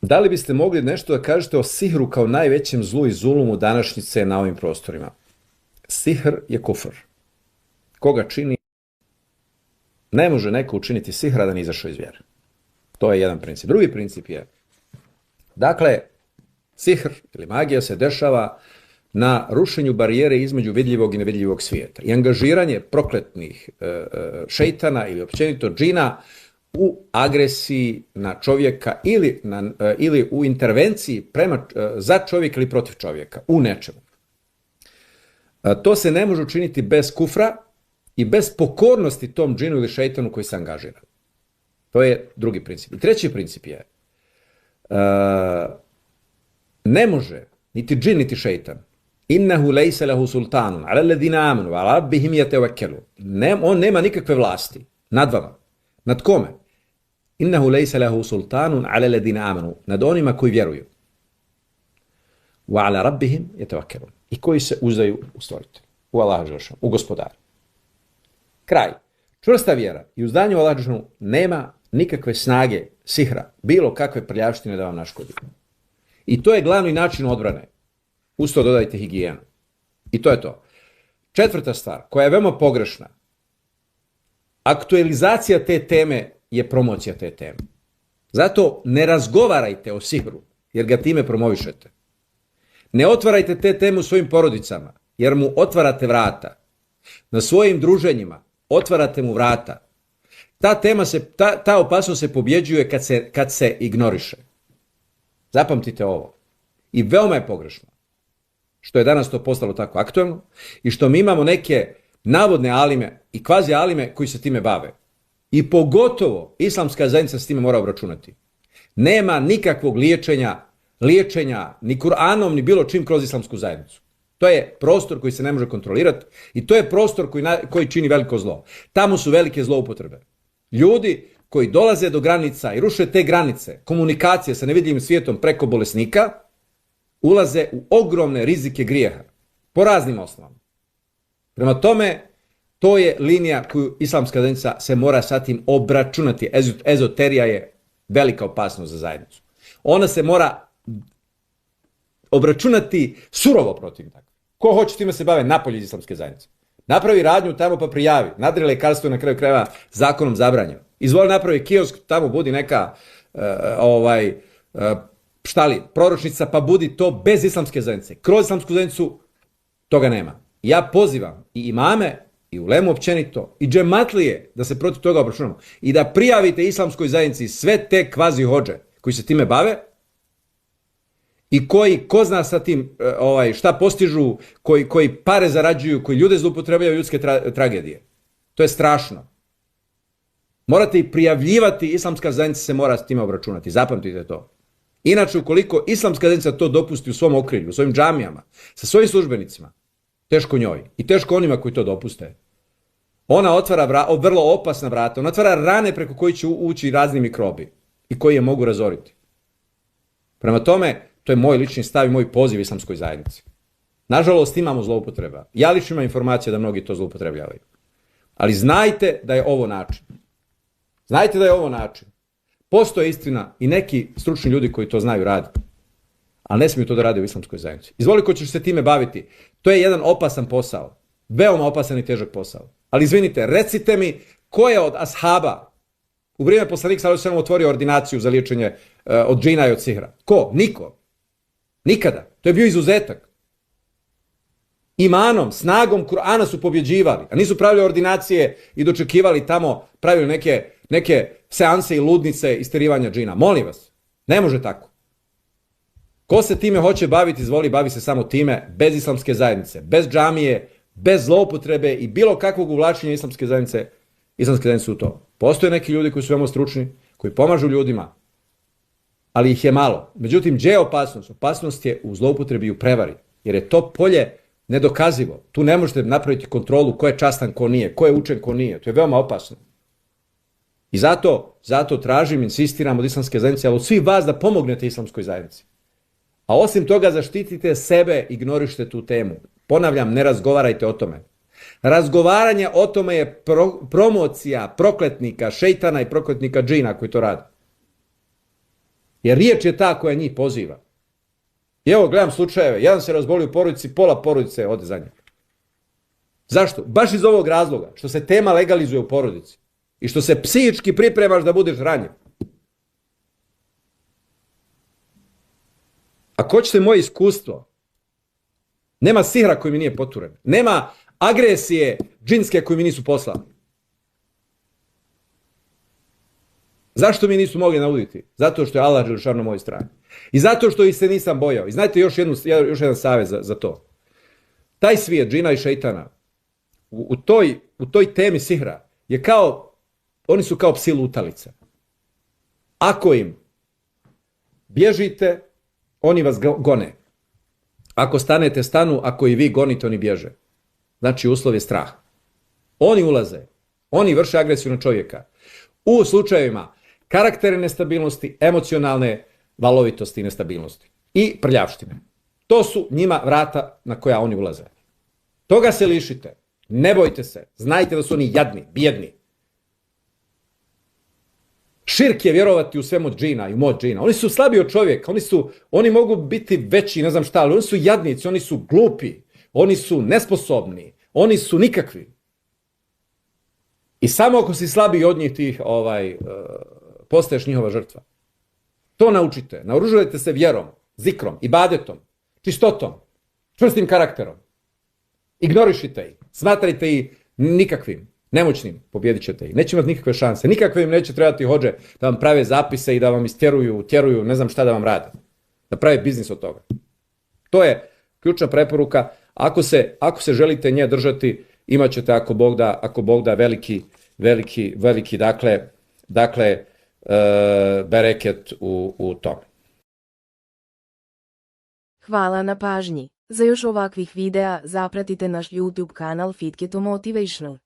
Da li biste mogli nešto da kažete o sihru kao najvećem zlu i zulumu današnjice na ovim prostorima? Sihr je kufr. Koga čini? Ne može neko učiniti sihra da nije izašao iz vjere. To je jedan princip. Drugi princip je, dakle, sihr ili magija se dešava na rušenju barijere između vidljivog i nevidljivog svijeta. I angažiranje prokletnih šejtana ili općenito džina u agresiji na čovjeka ili u intervenciji za čovjeka ili protiv čovjeka, u nečemu. To se ne može učiniti bez kufra i bez pokornosti tom džinu ili šejtanu koji se angažira. To je drugi princip. I treći princip je, ne može niti džin niti šejtan, innehu lejse lehu sultanun, ala ledina amanu, ala rabbihim yatawakkalun. On nema nikakve vlasti nad vama. Nad kome? Innehu lejse lehu sultanun, ala ledina amanu, nad onima koji vjeruju. Wa ala rabbihim yatawakkalun. I koji se uzdaju u stvoritelja, u Allaha dželešanu, u gospodara. Kraj. Čvrsta vjera i uzdanje u Allaha dželešanu nema nikakve snage, sihra, bilo kakve prljavštine da vam naškodi. I to je glavni način odbrane. Uz to dodajte higijenu. I to je to. Četvrta stvar, koja je veoma pogrešna, aktualizacija te teme je promocija te teme. Zato ne razgovarajte o sihru, jer ga time promovišete. Ne otvarajte te teme u svojim porodicama, jer mu otvarate vrata. Na svojim druženjima otvarate mu vrata. Ta opasnost se pobjeđuje kad se ignoriše. Zapamtite ovo. I veoma je pogrešno što je danas to postalo tako aktuelno i što mi imamo neke navodne alime i kvazi alime koji se time bave. I pogotovo islamska zajednica s time mora obračunati. Nema nikakvog liječenja ni Kur'anom ni bilo čim kroz islamsku zajednicu. To je prostor koji se ne može kontrolirati i to je prostor koji čini veliko zlo. Tamo su velike zloupotrebe. Ljudi koji dolaze do granica i ruše te granice, komunikacije sa nevidljivim svijetom preko bolesnika, ulaze u ogromne rizike grijeha. Po raznim osnovama. Prema tome, to je linija koju islamska zajednica se mora sa tim obračunati. Ezoterija je velika opasnost za zajednicu. Ona se mora obračunati surovo protiv toga. Ko hoće time se bave napolje iz islamske zajednice? Napravi radnju tamo pa prijavi. Nadri lekarstvo je na kraju krajeva zakonom zabranjeno. Izvoli napravi kiosk, tamo budi neka proročnica, pa budi to bez islamske zajednice. Kroz islamsku zajednicu toga nema. Ja pozivam i imame, i ulemu općenito, i džematlije da se protiv toga obračunamo. I da prijavite islamskoj zajednici sve te kvazi hođe koji se time bave i koji, ko zna sa tim šta postižu, koji pare zarađuju, koji ljude zloupotrebljavaju ljudske tragedije. To je strašno. Morate i prijavljivati, islamska zajednica se mora s time obračunati. Zapamtite to. Inače, ukoliko islamska zajednica to dopusti u svom okrilju, u svojim džamijama, sa svojim službenicima, teško njoj i teško onima koji to dopuste. Ona otvara vrlo opasna vrata, ona otvara rane preko koji će ući razni mikrobi i koji je mogu razoriti. Prema tome, to je moj lični stav i moj poziv islamskoj zajednici. Nažalost, imamo zloupotreba. Ja lično imam informacije da mnogi to zloupotrebljavaju. Ali znajte da je ovo način. Znajte da je ovo način. Postoje istina i neki stručni ljudi koji to znaju raditi. Ali ne smiju to da rade u islamskoj zajednici. Izvoli ko ćeš se time baviti. To je jedan opasan posao. Veoma opasan i težak posao. Ali izvinite, recite mi ko je od ashaba u vrijeme poslanika sallallahu alejhi ve sellem otvorio ordinaciju za liječenje od džina i od sihra? Ko? Niko. Nikada. To je bio izuzetak. Imanom, snagom Kur'ana su pobjeđivali, a nisu pravili ordinacije i dočekivali tamo, pravili neke seanse i ludnice isterivanja džina. Molim vas, ne može tako. Ko se time hoće baviti, izvoli, bavi se samo time, bez islamske zajednice, bez džamije, bez zloupotrebe i bilo kakvog uvlačenja islamske zajednice u to. Postoje neki ljudi koji su veoma stručni, koji pomažu ljudima, ali ih je malo. Međutim, gdje je opasnost? Opasnost je u zloupotrebi i u prevari, jer je to polje nedokazivo. Tu ne možete napraviti kontrolu ko je častan, ko nije, ko je učen, ko nije. To je veoma opasno. I zato tražim, insistiram od islamske zajednice, ali od svih vas da pomognete islamskoj zajednici. A osim toga zaštitite sebe, ignorište tu temu. Ponavljam, ne razgovarajte o tome. Razgovaranje o tome je promocija prokletnika, šejtana i prokletnika džina koji to rade. Jer riječ je ta koja njih poziva. I evo, gledam slučajeve, jedan se razboli u porodici, pola porodice ode za njim. Zašto? Baš iz ovog razloga, što se tema legalizuje u porodici i što se psihički pripremaš da budeš ranjiv. Ako hoćete moje iskustvo, nema sihra koji mi nije poturen, nema agresije džinske koji mi nisu poslali. Zašto mi nisu mogli nauditi? Zato što je Allah dželešanu na mojoj strani. I zato što ih se nisam bojao. I znajte još jedan savjet za to. Taj svijet džina i šeitana u toj temi sihra je kao, oni su kao psi lutalice. Ako im bježite, oni vas gone. Ako stanete, stanu, ako i vi gonite, oni bježe. Znači uslov je strah. Oni ulaze, oni vrše agresiju na čovjeka. U slučajevima karakterne nestabilnosti, emocionalne valovitosti i nestabilnosti. I prljavštine. To su njima vrata na koja oni ulaze. Toga se lišite. Ne bojte se. Znajte da su oni jadni, bijedni. Širk je vjerovati u sve moć džina i u moć džina. Oni su slabiji od čovjeka. Oni mogu biti veći, ne znam šta, ali oni su jadnici, oni su glupi, oni su nesposobni, oni su nikakvi. I samo ako si slabiji od njih tih, postaješ njihova žrtva. To naučite. Naoružujte se vjerom, zikrom, ibadetom, čistotom, čvrstim karakterom. Ignorišite ih. Smatrajte ih nikakvim, nemoćnim. Pobjedit ćete ih. Neće imati nikakve šanse. Nikakve im neće trebati hođe da vam prave zapise i da vam tjeruju, ne znam šta da vam rade. Da prave biznis od toga. To je ključna preporuka. Ako se želite nje držati, imat ćete, ako Bog da veliki, dakle, bereket u tome. Hvala na pažnji. Za još ovakvih videa zapratite naš YouTube kanal Fit Keto Motivational.